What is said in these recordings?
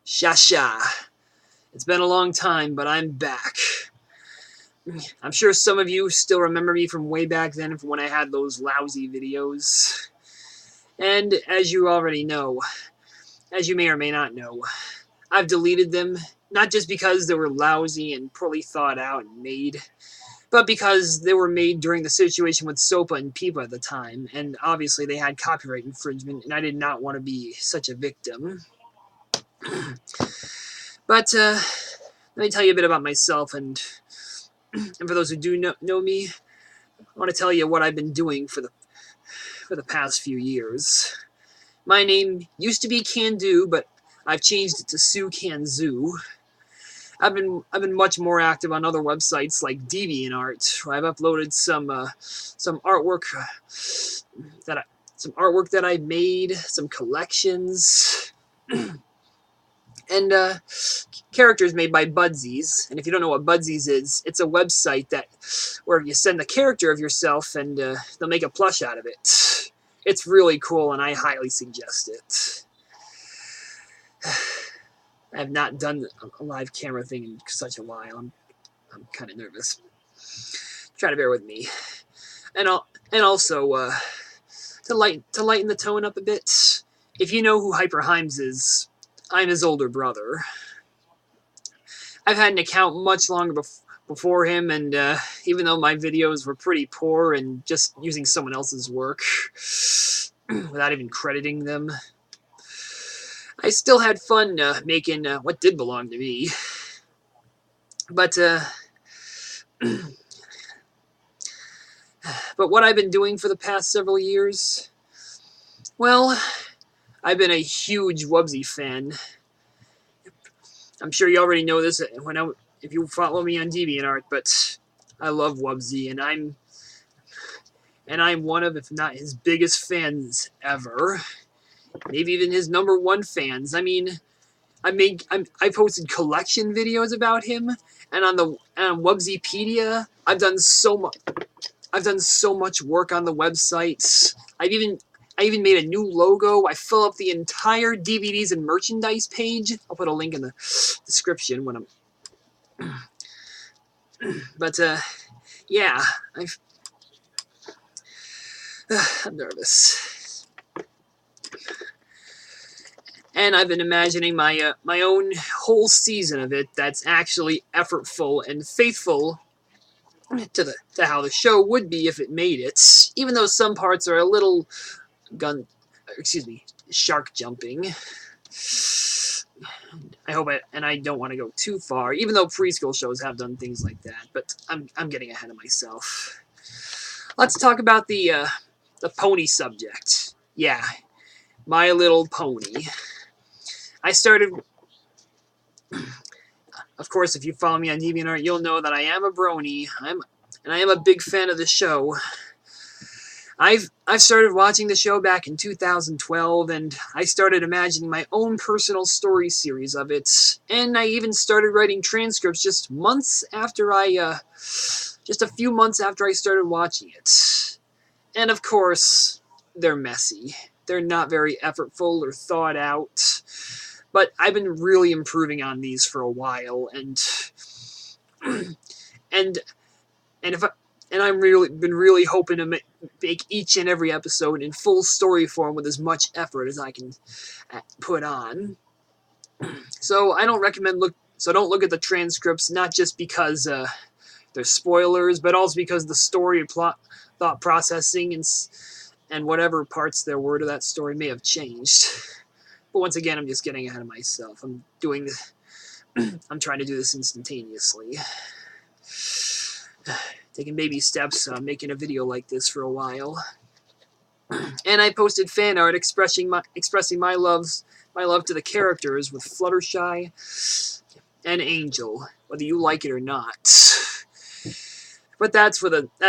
Shasha. It's been a long time, but I'm back. I'm sure some of you still remember me from way back then, from when I had those lousy videos. And as you already know, as you may or may not know, I've deleted them, not just because they were lousy and poorly thought out and made, but because they were made during the situation with Sopa and Peepa at the time, and obviously they had copyright infringement, and I did not want to be such a victim. But let me tell you a bit about myself, and for those who do know me, I want to tell you what I've been doing for the past few years. My name used to be Can-Do, but I've changed it to Sue Can-Zoo. I've been much more active on other websites like DeviantArt, where I've uploaded some artwork that I made, some collections, and characters made by Budsies. And if you don't know what Budsies is, it's a website where you send a character of yourself and they'll make a plush out of it. It's really cool, and I highly suggest it. I have not done a live camera thing in such a while. I'm kind of nervous. Try to bear with me, and also to lighten the tone up a bit. If you know who Hyper Himes is, I'm his older brother. I've had an account much longer before him, and even though my videos were pretty poor and just using someone else's work without even crediting them, I still had fun making what did belong to me. But what I've been doing for the past several years, well, I've been a huge Wubsy fan. I'm sure you already know this if you follow me on DeviantArt, but I love Wubsy, and I'm one of, if not his biggest fans ever. Maybe even his #1 fans. I mean, I posted collection videos about him, and on Wubsypedia, I've done so much work on the websites. I even made a new logo. I fill up the entire DVDs and merchandise page. I'll put a link in the description when I'm. But yeah, I'm nervous, and I've been imagining my own whole season of it. That's actually effortful and faithful to how the show would be if it made it. Even though some parts are a little shark jumping. I don't want to go too far, even though preschool shows have done things like that, but I'm getting ahead of myself. Let's talk about the pony subject. Yeah, My Little Pony. I started, of course, if you follow me on DeviantArt, you'll know that I am a brony, and I am a big fan of the show. I've started watching the show back in 2012, and I started imagining my own personal story series of it, and I even started writing transcripts just a few months after I started watching it. And of course, they're messy. They're not very effortful or thought out, but I've been really improving on these for a while, and I've been really hoping to make each and every episode in full story form with as much effort as I can put on. So don't look at the transcripts, not just because they're spoilers, but also because the story, plot, thought processing, and whatever parts there were to that story may have changed. But once again, I'm just getting ahead of myself. I'm trying to do this instantaneously. Taking baby steps, making a video like this for a while. And I posted fan art expressing my love to the characters with Fluttershy and Angel, whether you like it or not. But that's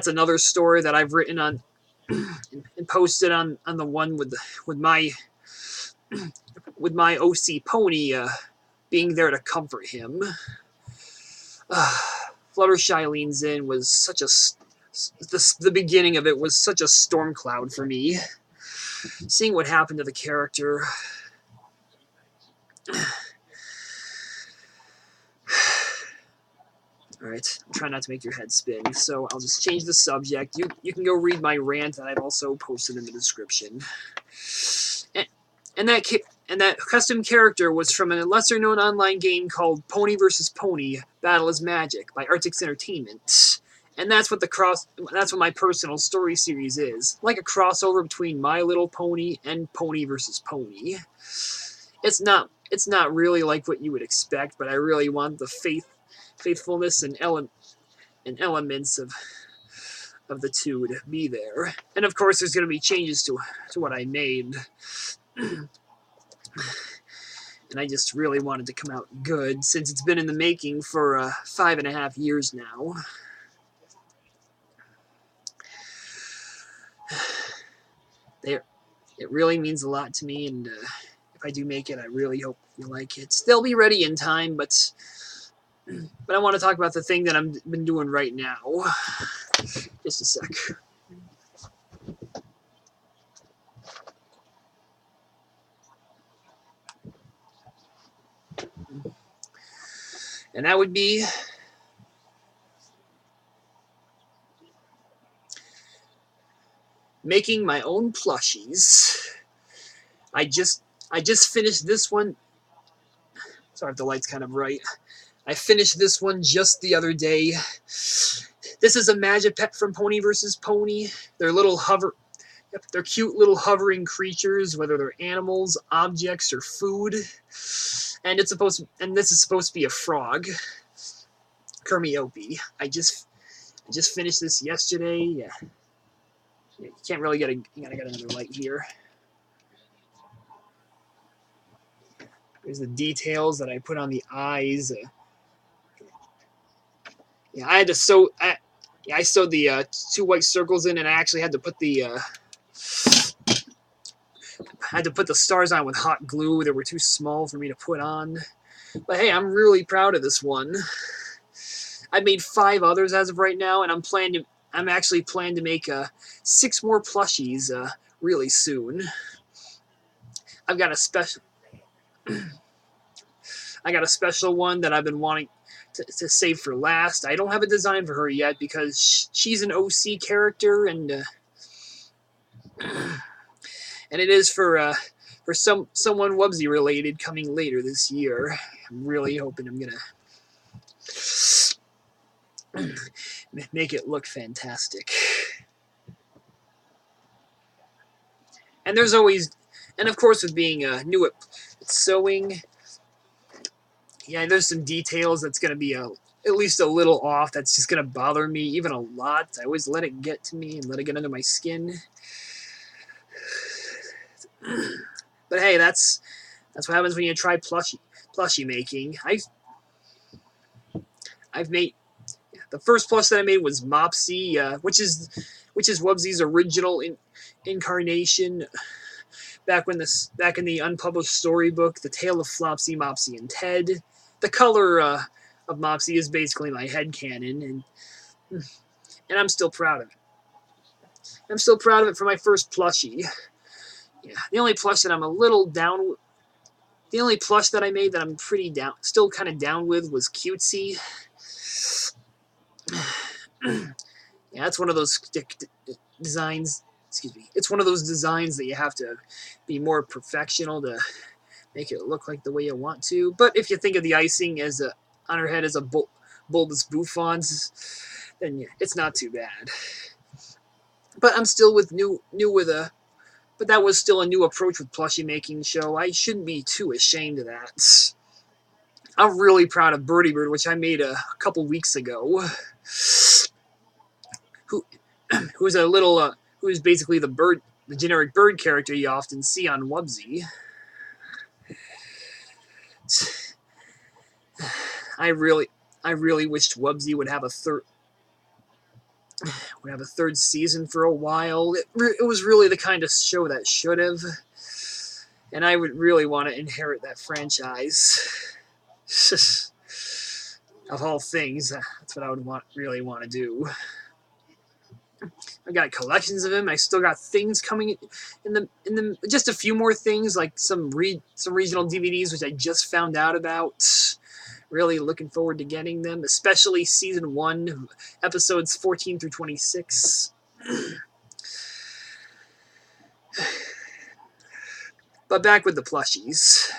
another story that I've written on and posted on the one with my OC pony being there to comfort him. Fluttershy leans in was the beginning of it was such a storm cloud for me. Seeing what happened to the character, Alright, I'm trying not to make your head spin, so I'll just change the subject. You can go read my rant that I've also posted in the description. And that custom character was from a lesser-known online game called Pony vs. Pony: Battle is Magic by Artix Entertainment. And that's what my personal story series is, like a crossover between My Little Pony and Pony vs. Pony. It's not really like what you would expect, but I really want the faithfulness and elements of the two to be there. And of course, there's going to be changes to what I made. And I just really wanted to come out good, since it's been in the making for 5.5 years now. It really means a lot to me, and if I do make it, I really hope you like it. They'll be ready in time, but I want to talk about the thing that I've been doing right now. Just a sec. And that would be making my own plushies. I just finished this one. Sorry if the light's kind of bright. I finished this one just the other day. This is a Magipet from Pony vs. Pony. They're they're cute little hovering creatures, whether they're animals, objects, or food. And this is supposed to be a frog, Kermiope. I just finished this yesterday. Yeah. You can't really you gotta get another light here. There's the details that I put on the eyes. Yeah, I had to sew. I sewed the 2 white circles in, and I actually had to put the stars on with hot glue. They were too small for me to put on. But hey, I'm really proud of this one. I made 5 others as of right now, and I'm actually planning to make 6 more plushies really soon. I've got a special. I got a special one that I've been wanting to save for last. I don't have a design for her yet because she's an OC character, and it is for someone Wubsy related coming later this year. I'm really hoping I'm gonna make it look fantastic. And there's always, and of course, with being new at sewing, yeah, there's some details that's going to be at least a little off. That's just going to bother me even a lot. I always let it get to me and let it get under my skin. But hey, that's what happens when you try plushie making. I've made the first plush that I made was Mopsy, which is Wubsy's original incarnation. Back in the unpublished storybook, The Tale of Flopsy, Mopsy, and Ted. The color of Mopsy is basically my headcanon, and I'm still proud of it. I'm still proud of it for my first plushie. Yeah, the only plush that I'm a little down. The only plush that I made that I'm still kind of down with was Cutesy. Yeah, that's one of those designs. Excuse me. It's one of those designs that you have to be more perfectional to make it look like the way you want to. But if you think of the icing on her head as a bulbous bouffons, then yeah, it's not too bad. But I'm still but that was still a new approach with plushie making, so I shouldn't be too ashamed of that. I'm really proud of Birdie Bird, which I made a couple weeks ago. Who's a little who's basically the generic bird character you often see on Wubsy. I really wished Wubsy would have a third season for a while. It was really the kind of show that should have, and I would really want to inherit that franchise. Of all things, that's what I would really want to do. I got collections of him. I still got things coming in the just a few more things, like some regional DVDs which I just found out about. Really looking forward to getting them, especially Season 1, Episodes 14 through 26. But back with the plushies.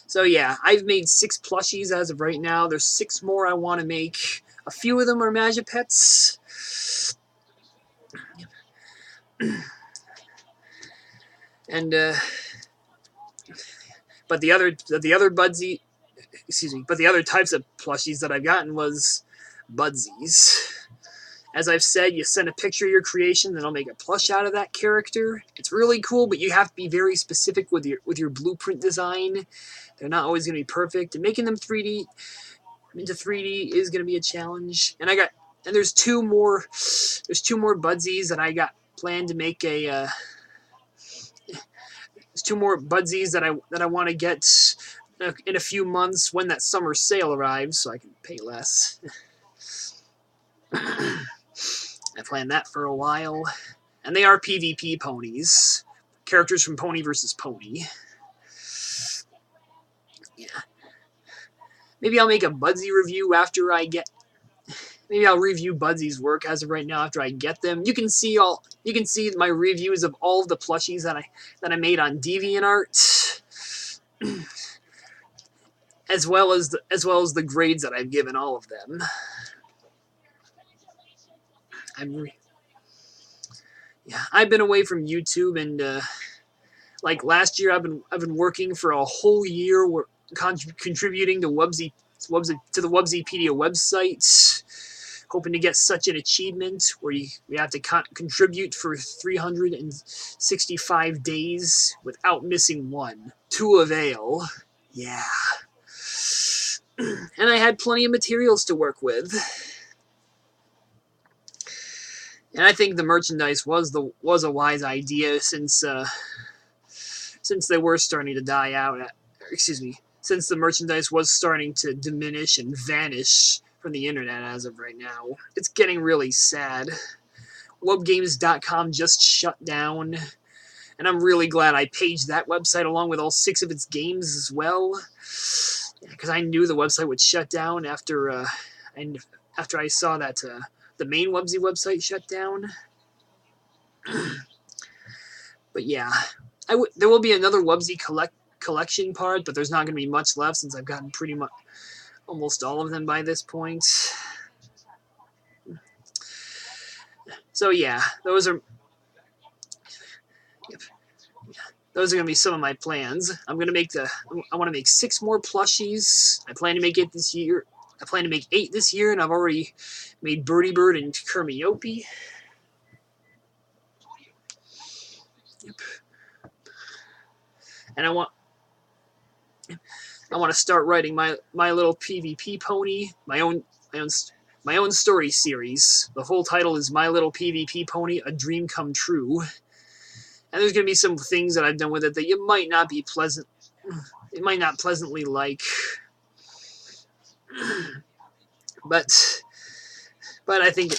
So yeah, I've made 6 plushies as of right now. There's 6 more I want to make. A few of them are Magipets. And but the other Budsy, but the other types of plushies that I've gotten was Budsies. As I've said, you send a picture of your creation, then I'll make a plush out of that character. It's really cool, but you have to be very specific with your blueprint design. They're not always going to be perfect, and making them 3D into 3D is going to be a challenge. And there's two more Budsies that I got planned to make a. There's 2 more Budsies that I want to get in a few months when that summer sale arrives, so I can pay less. I planned that for a while. And they are PvP ponies. Characters from Pony vs. Pony. Yeah. Maybe I'll make a Budsy review after I get... Maybe I'll review Budsy's work as of right now after I get them. You can see my reviews of all of the plushies that I made on DeviantArt. as well as the grades that I've given all of them. I've been away from YouTube, and like last year, I've been working for a whole year, contributing to the Wubsypedia website, hoping to get such an achievement where we have to contribute for 365 days without missing one to avail. Yeah. And I had plenty of materials to work with. And I think the merchandise was a wise idea since they were starting to die out. Since the merchandise was starting to diminish and vanish from the internet as of right now. It's getting really sad. WebGames.com just shut down, and I'm really glad I paged that website along with all 6 of its games as well, because I knew the website would shut down after I saw that the main Wubsy website shut down. But yeah, there will be another Wubsy collection part, but there's not going to be much left since I've gotten pretty much almost all of them by this point. So yeah, those are going to be some of my plans. I want to make 6 more plushies. I plan to make 8 this year, and I've already made Birdie Bird and Kermiope. Yep. And I want to start writing my little PvP pony, my own story series. The full title is My Little PvP Pony: A Dream Come True. And there's going to be some things that I've done with it that you might not pleasantly like. But I think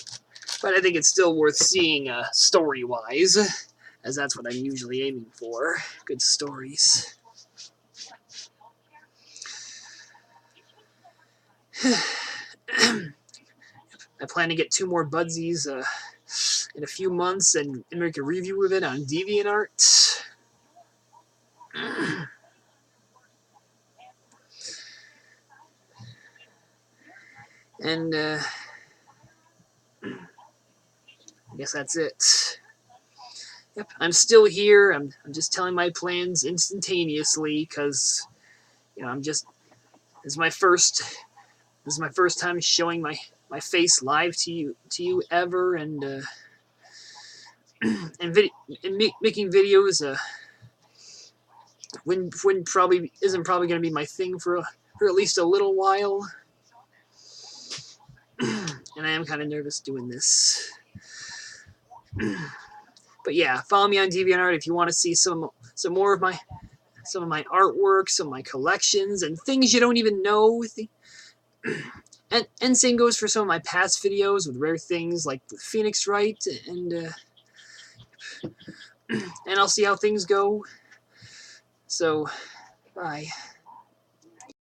it's still worth seeing story-wise, as that's what I'm usually aiming for. Good stories. I plan to get 2 more Budsies in a few months and make a review of it on DeviantArt. And I guess that's it. Yep, I'm still here. I'm just telling my plans instantaneously because this is my first time showing my face live to you ever, and making videos isn't probably going to be my thing for at least a little while. And I am kind of nervous doing this. But yeah, follow me on DeviantArt if you want to see some more of my artwork, some of my collections, and things you don't even know. And same goes for some of my past videos with rare things like the Phoenix Wright, and I'll see how things go. So, bye.